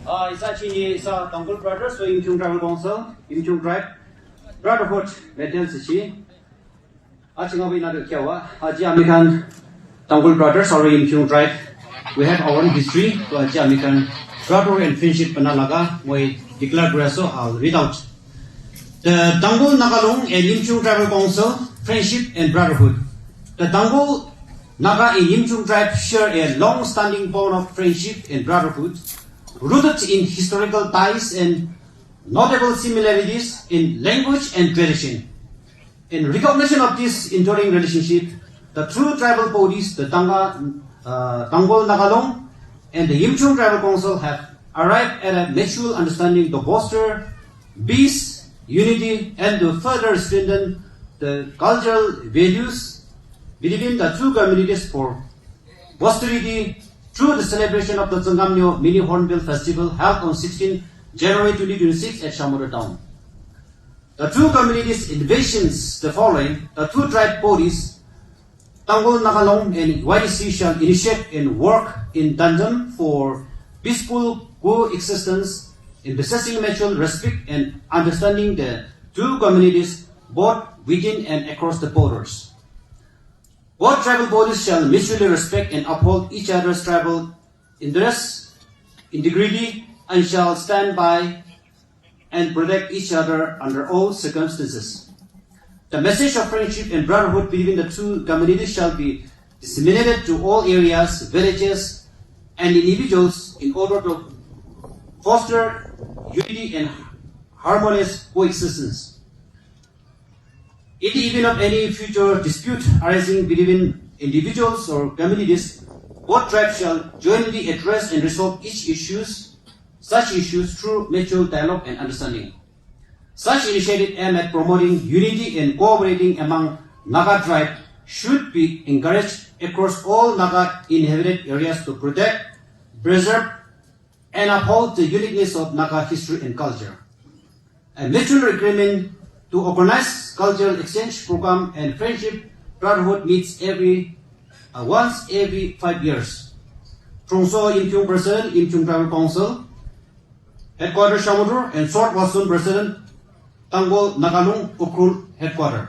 Isa chini sa Tangkhul brothers, so Yimkhiung tribal council, Yimkhiung tribe, Brotherhood, Metal Sichi. Achingawi na kyawa. Aji American Tangkhul brothers or Yimkhiung tribe. We have our own history. So Aji American brotherhood and friendship panalaga. We declare grasso. I'll read out. The Tangkhul Nagalung and Yimkhiung tribal council, friendship and brotherhood. The Tangkhul Naga and Yimkhiung tribe share a long-standing bond of friendship and brotherhood, rooted in historical ties and notable similarities in language and tradition. In recognition of this enduring relationship, the two tribal bodies, the Tangkhul Nagalung and the Yimkhiung tribal council have arrived at a mutual understanding to foster peace, unity, and to further strengthen the cultural values between the two communities for posterity through the celebration of the Tsangamnyo Mini Hornbill Festival held on 16 January 2026 at Shamator town. The two communities envisions the following: the two tribe bodies, Tangkhul Nagalung and YDC, shall initiate and work in tandem for peaceful coexistence in possessing mutual respect and understanding the two communities both within and across the borders. Both tribal bodies shall mutually respect and uphold each other's tribal interests, integrity, and shall stand by and protect each other under all circumstances. The message of friendship and brotherhood between the two communities shall be disseminated to all areas, villages, and individuals in order to foster unity and harmonious coexistence. In the event of any future dispute arising between individuals or communities, both tribes shall jointly address and resolve such issues through mutual dialogue and understanding. Such initiatives aimed at promoting unity and cooperating among Naga tribe should be encouraged across all Naga inhabited areas to protect, preserve, and uphold the uniqueness of Naga history and culture. A mutual agreement to organize cultural exchange program and friendship brotherhood meets once every 5 years. Trongso Yimkhiung President, Yimkhiung Tribal Council, Headquarters Shamator, and Short Wasun President, Tangkhul Nagalung Ukrul Headquarters.